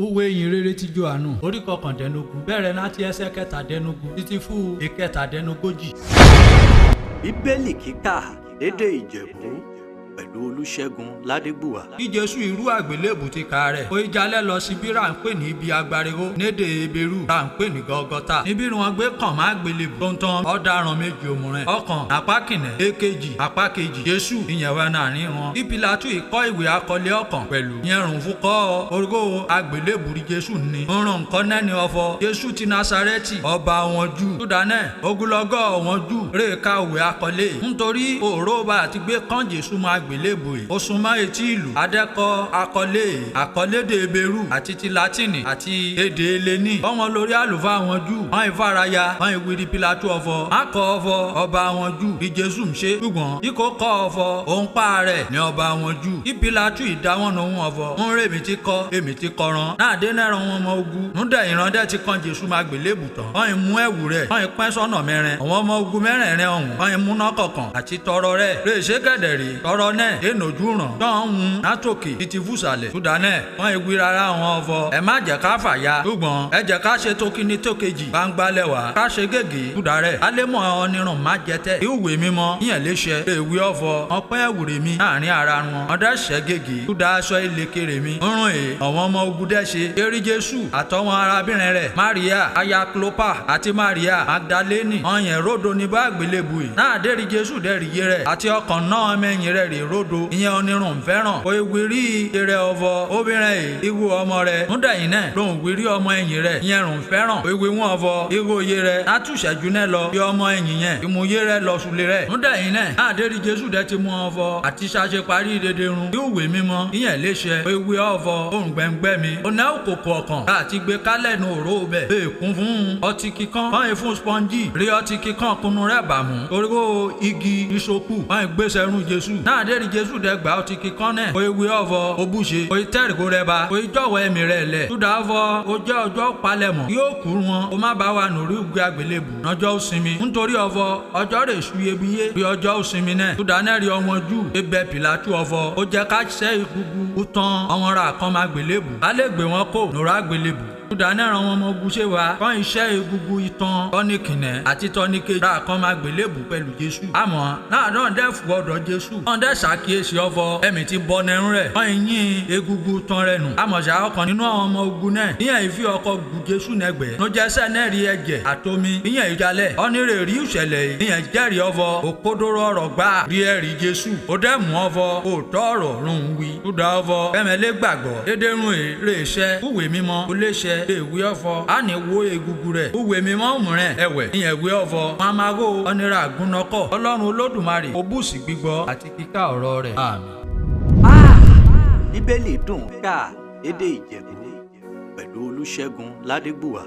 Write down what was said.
Òwe ìyìnrere ti Jòhánù orí kọkàndínlógún bẹ̀rẹ̀ láti ẹsẹ̀ kẹtàdínlógún títí fún ìkẹtàdínlógójì. Bíbélì kíkà lédè Ìjẹ̀bú pẹ̀lú Olúṣẹ́gun Ládégbùwà. Bí Jésù irú àgbélébù ti ka rẹ̀, ó jalẹ̀ lọ síbi rà ń pè ní ibi agbáriwo nédè Hébérù rà ń pè ní Gọ́gọ́tà. Níbi wọn gbé kàn má àgbélébù tó ń tán ọ̀daràn méjì òmùrẹ̀. Ọ̀kan apá kìnẹ̀, èkejì apá kejì. Jésù ìyẹn wẹ̀ náà ní wọn. Bí Pílátù ìkọ́ ìwé akọlé ọ̀kan pẹ̀lú ìyẹn rùn fún kọ́ orúkọ àgbélébù rí Jésù ní. Ń ràn nǹkan nẹ́ni ọ̀fọ̀ Jésù ti Násárẹ́tì ọba wọn Júù. Súdánẹ̀ ogunlọ́gọ̀ wọn Júù rè ka ìwé akọlé. Nítorí òróbà àti gbé kàn Jésù máa àgbélébù yìí. Ó súnmọ́ etí ìlú. Adẹ́kọ̀ àkọlédè Hébérù àti ti Látìnì àti èdè Hélénì. Wọ́n lórí àlùfáà wọn Júù. Wọ́n ìfaraya. Wọ́n ìwíri Pílátù ọ̀fọ̀. Má kọ́ ọ̀fọ̀ ọba wọn Júù bí Jésù ń ṣe. Ṣùgbọ́n bí kò kọ́ ọ̀fọ̀ òun pa rẹ̀ ní ọba wọn Júù. Bí Pílátù ìdáwọ́nà òun ọ̀fọ̀. Ń rè èmi ti kọ́ èmi ti kọ́ran. Náà dé náírà wọn ọmọ ogun. Núdẹ̀ ìrandẹ́ ti kan Jésù máa gbélébù tán. Wọ́n mú ẹ̀wù rẹ̀. Wọ́n pẹ́ sọ́nà mẹ́rin. Àwọn ọmọ ogun mẹ́rẹ̀ẹ̀rin ọ̀hún. Wọ́n mú náà kọ̀ọ̀kan àti tọrọ rẹ̀. Rèé kẹ̀dẹ̀rì tọrọ náà ènòjú ràn. Tọ́hún látòkè títí fúsàlẹ̀. Súdánẹ̀ wọ́n ìwé rárá wọn ọ̀fọ̀. Ẹ má jẹ́ ká fàya. Ṣùgbọ́n ẹ jẹ́ ká ṣe tókíní tókejì. Gbangbalẹ̀ wá. Ká ṣe gègé. Súdárẹ̀. Alẹ́mọ̀ onírun má jẹ tẹ́. Ìwé mímọ́ yẹn lè ṣe. Èwe ọ̀fọ̀. Ọpẹ́ ẹ̀wùrẹ́ mi láàrin ara wọn. Ọdẹ ṣẹ́ gègé. Súdà aṣọ ìlẹ̀kẹ̀rẹ̀ mi. Rún àwọn ọmọ ogun dẹ́ ṣe. Eré Jésù àtọwọn arábìnrin rẹ̀. Maria aya Clopa àti Maria Magdalene. Ọyàn rodo ní bá àgbélébù yìí. Náà dérí Jésù dẹ́rì yé rẹ̀. Àti ọkàn náà mẹ́yìn rẹ̀ rè rodo. Ìyẹn onírun fẹ́ràn. O ìwírí eré ọ̀fọ̀ obìnrin yìí. Ìwú ọmọ rẹ̀. Múdà yìí náà ló ń wírí ọmọ ẹ̀yìn rẹ̀. Ìyẹn rùn fẹ́ràn. O ìwé wọn ọ̀fọ̀. Ìwú oyè rẹ̀. Látúnṣẹ́jú náà lọ. Bí ọmọ ẹ̀yìn yẹn. Ìmúyé rẹ̀ lọ sùlẹ̀ rẹ̀. Múdà yìí náà. Náà dérí Jésù dẹ́ ti mú ọ̀fọ̀. Àti ṣàṣe parí dédé run. Ìwé mímọ́. Ìyẹn lè ṣe. O ìwé ọ̀fọ̀. Òun gbẹ̀ngbẹ̀ mi. Ọ̀nà òkòkò ọ̀kan. Láti gbé kálẹ̀ nu òró bẹ̀. Èèkún fún ọtí kíkan. Wọ́n fún spongy. Rí ọtí kíkan kunu rẹ̀ bàmú. Torí igi ìṣokù. Wọ́n gbèsè run Jésù. Náà dérí Jésù dẹ́ gbà ọtí kíkan náà. O ìwé ọ̀fọ̀ obúṣe. O ìtẹ́rìkó rẹ̀ bá. O ìjọ̀wọ́ ẹ̀mí rẹ̀ lẹ̀. Súdà ọ̀fọ̀ o jẹ́ ọjọ́ palẹ̀mọ́. Yóò kú wọn. O má bá wa nùrí ìgbé àgbélébù. Ọjọ́ òsinmi. Nítorí ọ̀fọ̀ ọjọ́ rẹ̀ ṣu iyebíye. Bí ọjọ́ òsinmi náà. Súdà náà rí ọmọ Júù. Ebẹ̀ Pílátù ọ̀fọ̀. O jẹ́ ká ṣẹ́ ìgbùgbù. Ó tán ọmọ ra kan máa gbélébù. A lè gbé wọn kó nùrọ̀ àgbélébù. Súdà náà ràn wọn ọmọ ogun ṣe wa. Kọ́ iṣẹ́ egungun itan tọ́nìkìnẹ̀ àti tọ́nìkejì. Ra kan máa gbélébù pẹ̀lú Jésù. Àmọ́ náà náà dẹ́ fún ọ̀dọ̀ Jésù. Wọ́n dẹ́ ṣàkíyèsí ọ̀fọ̀. Ẹ̀mí ti bọ́ nẹ́rún rẹ̀. Wọ́n yín egungun tán rẹ̀ nù. Àmọ́ ṣá ọkàn nínú àwọn ọmọ ogun náà. Ìyẹn ìfi ọkọ̀ gùn Jésù nẹ́gbẹ̀ẹ́. Ló jẹ́ sẹ́nẹ̀ rí ẹ̀jẹ̀ àtomi. Ìyẹn ìjalẹ̀. Ọ́nìrè rí ìṣẹ̀lẹ̀ yìí. Ìyẹn jẹ́rìí ọ̀fọ̀. Òkodoro ọ̀rọ̀ gbà. Rí ẹ̀rí Jésù. Ó dẹ́ mú ọ̀fọ̀. Òótọ́ ọ̀rọ̀ rún wí. Súdà ọ̀fọ̀. Kẹ́mẹ́lé gbàgbọ́. Dédé rún èrè iṣẹ́. Ìwé mímọ́. Ó lè ṣe èwe ọ̀fọ̀. A ní wo egungun rẹ̀. Ìwé mímọ́ òmùrẹ̀ ẹ̀wẹ̀. Ìyẹn ìwé ọ̀fọ̀. Wọn máa ró ọ̀nìrà àgúnnọkọ̀. Ọlọ́run Olódùmarè. Ó bùsì gbígbọ́ àti kíkà ọ̀rọ̀ rẹ̀. Àmín. Bíbélì dùn ká lédè Ìjẹ̀bú pẹ̀lú Olúṣẹ́gun Ládégbùwà.